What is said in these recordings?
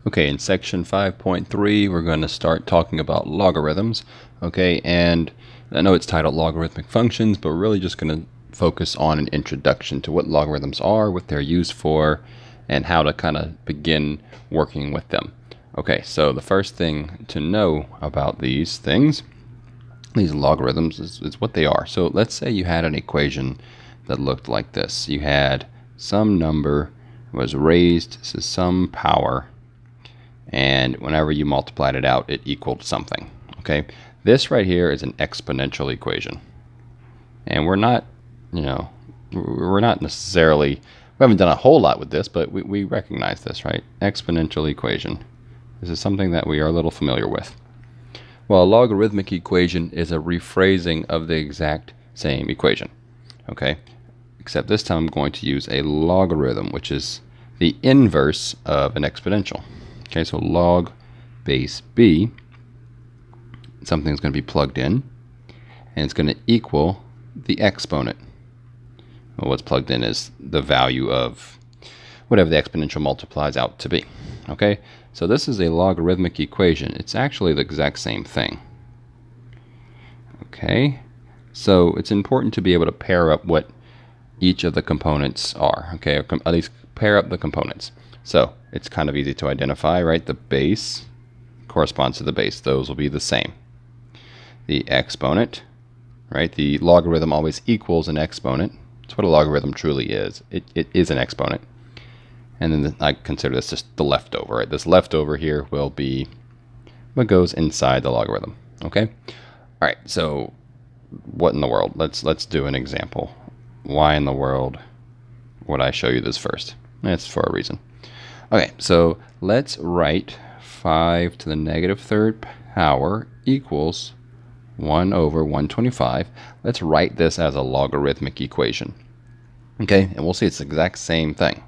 Okay, in section 5.3, we're going to start talking about logarithms. Okay, and I know it's titled logarithmic functions, but we're really just going to focus on an introduction to what logarithms are, what they're used for, and how to kind of begin working with them. Okay, so the first thing to know about these things, these logarithms, is what they are. So let's say you had an equation that looked like this. You had some number was raised to some power, and whenever you multiplied it out, it equaled something. Okay, this right here is an exponential equation, and we're not necessarily, we haven't done a whole lot with this, but we recognize this, right? Exponential equation. This is something that we are a little familiar with. Well, a logarithmic equation is a rephrasing of the exact same equation. Okay, except this time I'm going to use a logarithm, which is the inverse of an exponential. Okay, so log base b, something's going to be plugged in, and it's going to equal the exponent. Well, what's plugged in is the value of whatever the exponential multiplies out to be. Okay, so this is a logarithmic equation. It's actually the exact same thing. Okay, so it's important to be able to pair up what each of the components are. Okay, or at least pair up the components. So it's kind of easy to identify, right? The base corresponds to the base. Those will be the same. The exponent, right? The logarithm always equals an exponent. That's what a logarithm truly is. It is an exponent. And then I consider this just the leftover, right? This leftover here will be what goes inside the logarithm. Okay? All right, so what in the world? Let's do an example. Why in the world would I show you this first? It's for a reason. Okay, so let's write 5 to the negative third power equals 1 over 125. Let's write this as a logarithmic equation. Okay, and we'll see it's the exact same thing.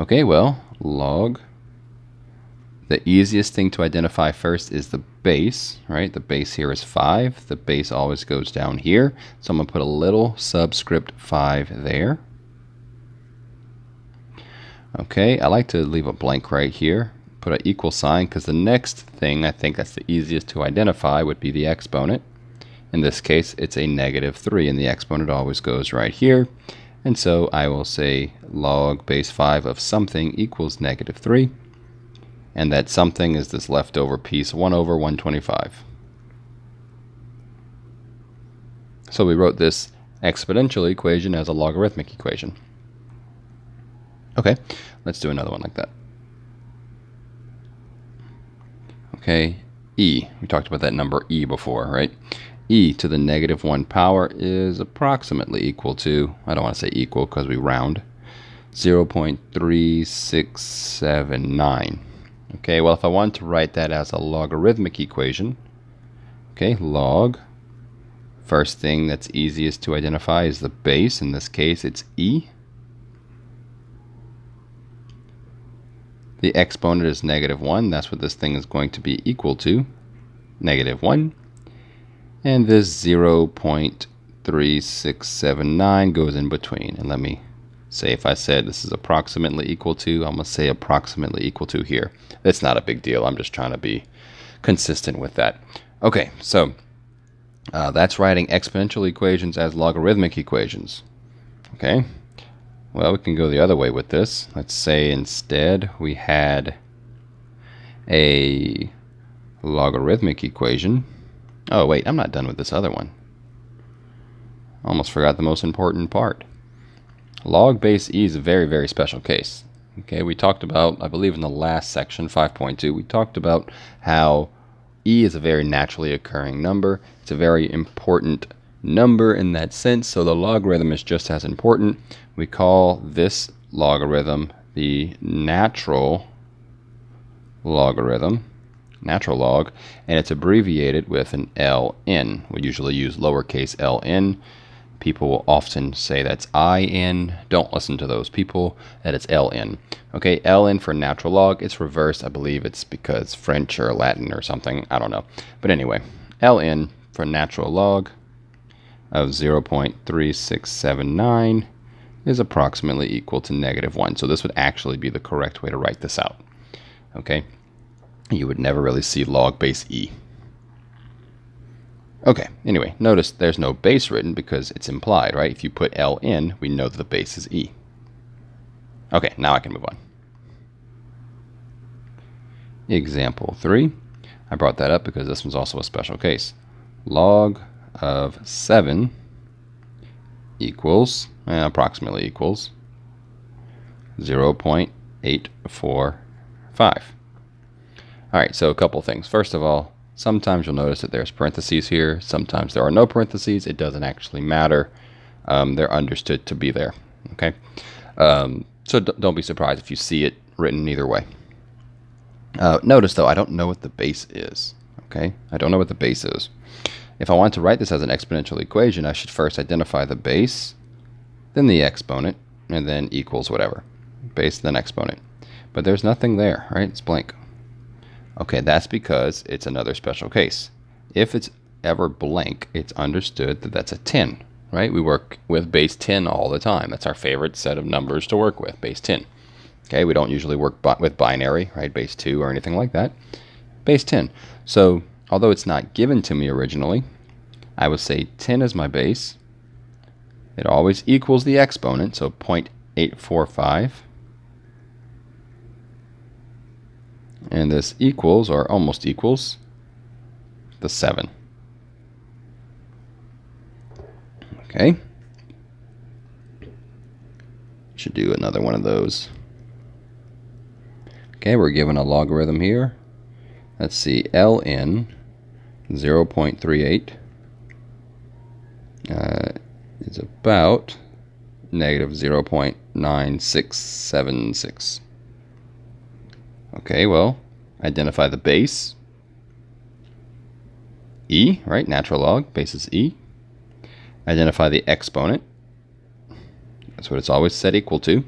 Okay, well, log, the easiest thing to identify first is the base, right? The base here is 5. The base always goes down here. So I'm going to put a little subscript 5 there. Okay, I like to leave a blank right here. Put an equal sign, because the next thing I think that's the easiest to identify would be the exponent. In this case, it's a negative 3, and the exponent always goes right here. And so I will say log base 5 of something equals negative 3. And that something is this leftover piece, 1 over 125. So we wrote this exponential equation as a logarithmic equation. Okay, let's do another one like that. Okay, e. We talked about that number e before, right? E to the negative 1 power is approximately equal to, I don't want to say equal because we round, 0.3679. Okay, well, if I want to write that as a logarithmic equation, okay, log, first thing that's easiest to identify is the base. In this case, it's e. The exponent is negative 1. That's what this thing is going to be equal to, negative 1. And this 0.3679 goes in between. And let me say, if I said this is approximately equal to, I'm going to say approximately equal to here. It's not a big deal. I'm just trying to be consistent with that. Okay, so that's writing exponential equations as logarithmic equations. Okay, well, we can go the other way with this. Let's say instead we had a logarithmic equation. Oh, wait, I'm not done with this other one. Almost forgot the most important part. Log base e is a very, very special case. Okay, we talked about, I believe in the last section, 5.2, we talked about how e is a very naturally occurring number. It's a very important number in that sense, so the logarithm is just as important. We call this logarithm the natural logarithm, natural log, and it's abbreviated with an ln. We usually use lowercase ln. People will often say that's in. Don't listen to those people. That it's ln. Okay, ln for natural log. It's reversed. I believe it's because French or Latin or something. I don't know. But anyway, ln for natural log of 0.3679 is approximately equal to -1. So this would actually be the correct way to write this out. Okay? You would never really see log base e. Okay, anyway, notice there's no base written because it's implied, right? If you put L in, we know that the base is e. Okay, now I can move on. Example 3. I brought that up because this one's also a special case. Log of 7 equals, approximately equals, 0.845. Alright, so a couple things. First of all, sometimes you'll notice that there's parentheses here. Sometimes there are no parentheses. It doesn't actually matter. They're understood to be there. Okay, so don't be surprised if you see it written either way. Notice, though, I don't know what the base is. Okay, I don't know what the base is. If I want to write this as an exponential equation, I should first identify the base, then the exponent, and then equals whatever. Base, then exponent. But there's nothing there, right? It's blank. Okay, that's because it's another special case. If it's ever blank, it's understood that that's a 10, right? We work with base 10 all the time. That's our favorite set of numbers to work with, base 10. Okay, we don't usually work with binary, right? Base 2 or anything like that. Base 10. So, although it's not given to me originally, I would say 10 is my base. It always equals the exponent, so 0.845. And this equals, or almost equals, the 7. Okay. Should do another one of those. Okay, we're given a logarithm here. Let's see, ln 0.38 is about -0.9676. Okay, well, identify the base, e, right? Natural log, base is e. Identify the exponent. That's what it's always set equal to.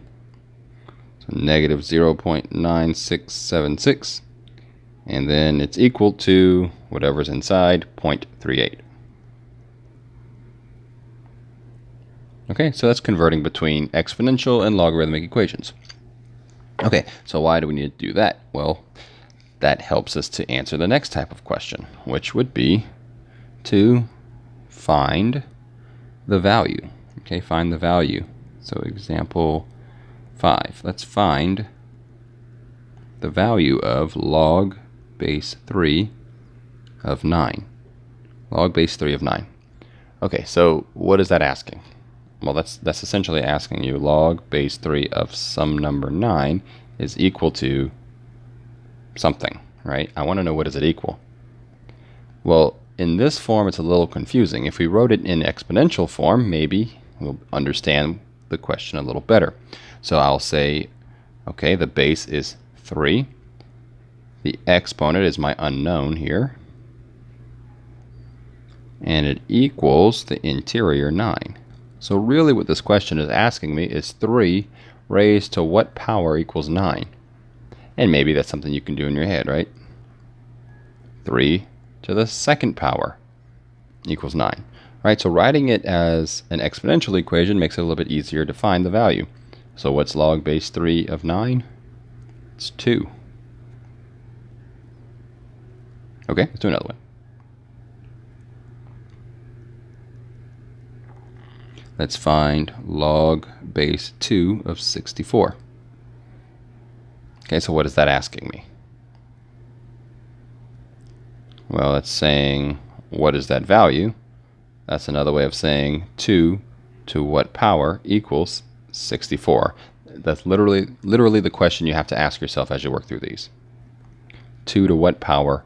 So -0.9676. And then it's equal to whatever's inside, 0.38. Okay, so that's converting between exponential and logarithmic equations. Okay, so why do we need to do that? Well, that helps us to answer the next type of question, which would be to find the value. Okay, find the value. So example 5. Let's find the value of log base 3 of 9. Log base 3 of 9. Okay, so what is that asking? Well, that's essentially asking you log base 3 of some number 9 is equal to something, right? I want to know, what does it equal? Well, in this form, it's a little confusing. If we wrote it in exponential form, maybe we'll understand the question a little better. So I'll say, okay, the base is 3. The exponent is my unknown here. And it equals the interior 9. So really what this question is asking me is 3 raised to what power equals 9? And maybe that's something you can do in your head, right? 3 to the second power equals 9. Right, so writing it as an exponential equation makes it a little bit easier to find the value. So what's log base 3 of 9? It's 2. Okay, let's do another one. Let's find log base 2 of 64. Okay, so what is that asking me? Well, it's saying, what is that value? That's another way of saying 2 to what power equals 64. That's literally the question you have to ask yourself as you work through these. 2 to what power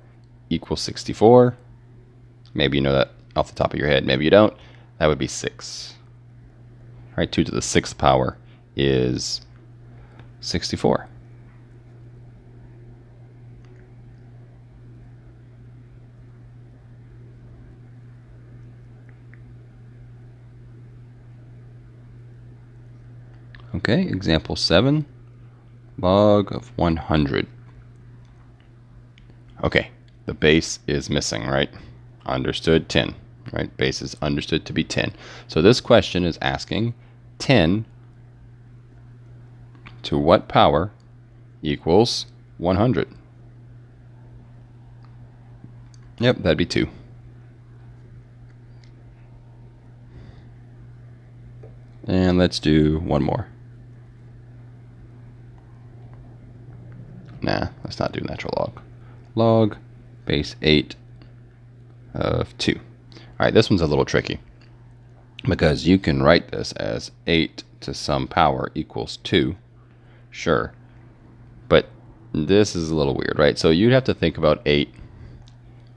equals 64? Maybe you know that off the top of your head. Maybe you don't. That would be 6. Right, 2 to the 6th power is 64. Okay, example 7, log of 100. Okay, the base is missing, right? Understood, 10. Right, base is understood to be 10. So this question is asking 10 to what power equals 100? Yep, that'd be 2. And let's do one more. Nah, let's not do natural log. Log base 8 of 2. Alright, this one's a little tricky, because you can write this as 8 to some power equals 2. Sure. But this is a little weird, right? So you'd have to think about 8.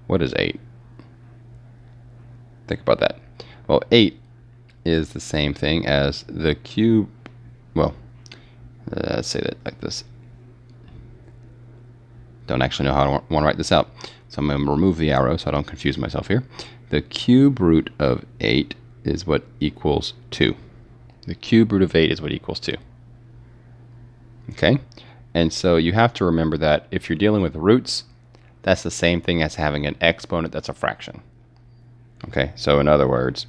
What is 8? Think about that. Well, 8 is the same thing as the cube. Well, let's say that like this. Don't actually know how I want to write this out. So I'm going to remove the arrow so I don't confuse myself here. The cube root of 8 is what equals 2. The cube root of 8 is what equals 2. Okay? And so you have to remember that if you're dealing with roots, that's the same thing as having an exponent that's a fraction. Okay? So in other words,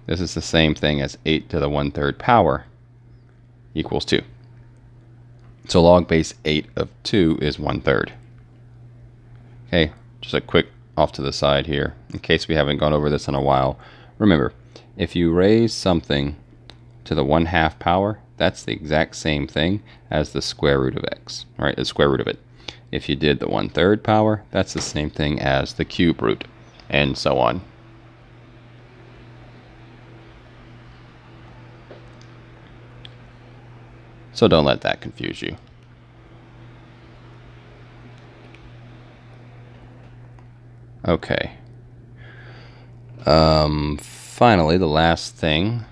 this is the same thing as 8 to the 1/3 power equals 2. So log base 8 of 2 is 1/3. Okay, just a quick off to the side here, in case we haven't gone over this in a while. Remember, if you raise something to the 1/2 power, that's the exact same thing as the square root of x, right? The square root of it. If you did the 1/3 power, that's the same thing as the cube root, and so on. So don't let that confuse you. Okay. Finally, the last thing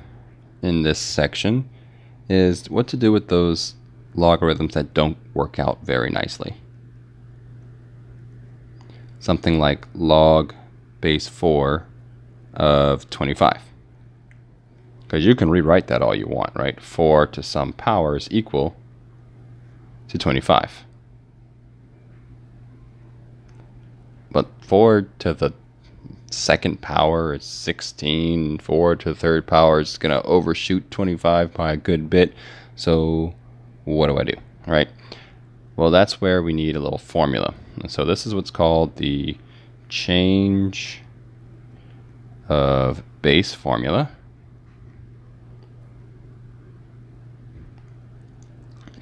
in this section is what to do with those logarithms that don't work out very nicely. Something like log base 4 of 25. Because you can rewrite that all you want, right? 4 to some power is equal to 25. But 4 to the second power is 16. 4 to the third power is going to overshoot 25 by a good bit. So what do I do, right? Well, that's where we need a little formula. And so this is what's called the change of base formula.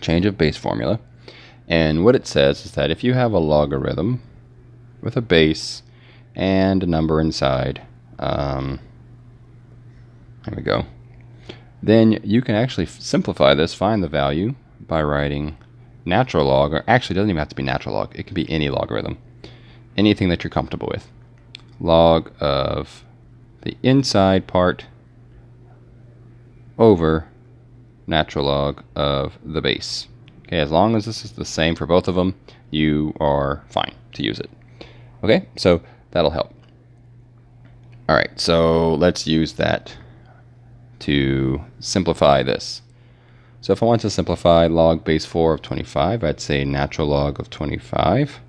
Change of base formula. And what it says is that if you have a logarithm with a base and a number inside, there we go, then you can actually simplify this, find the value by writing natural log, or actually it doesn't even have to be natural log, it can be any logarithm, anything that you're comfortable with. Log of the inside part over natural log of the base. Okay, as long as this is the same for both of them, you are fine to use it. Okay, so that'll help. All right, so let's use that to simplify this. So if I want to simplify log base 4 of 25, I'd say natural log of 25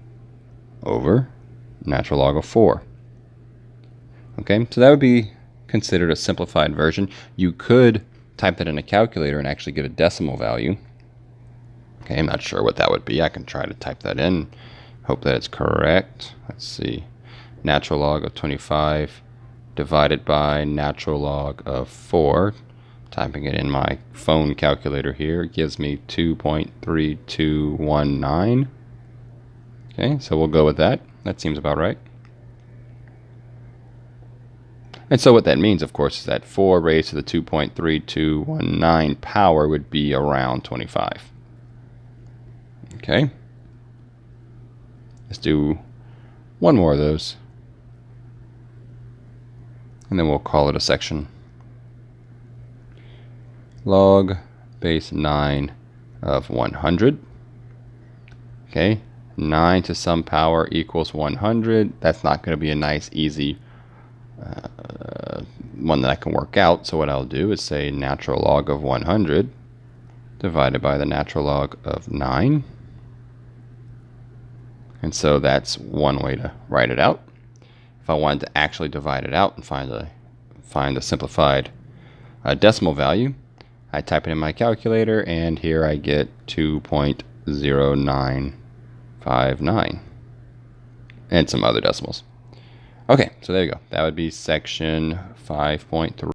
over natural log of 4. Okay, so that would be considered a simplified version. You could type that in a calculator and actually get a decimal value. Okay, I'm not sure what that would be. I can try to type that in, hope that it's correct. Let's see. Natural log of 25 divided by natural log of 4. Typing it in my phone calculator here gives me 2.3219. Okay, so we'll go with that. That seems about right. And so what that means, of course, is that 4 raised to the 2.3219 power would be around 25. Okay. Let's do one more of those. And then we'll call it a section. Log base 9 of 100. Okay. 9 to some power equals 100. That's not going to be a nice, easy one that I can work out. So what I'll do is say natural log of 100 divided by the natural log of 9. And so that's one way to write it out. If I wanted to actually divide it out and find a simplified decimal value, I type it in my calculator, and here I get 2.0959 and some other decimals. Okay, so there you go. That would be section 5.3.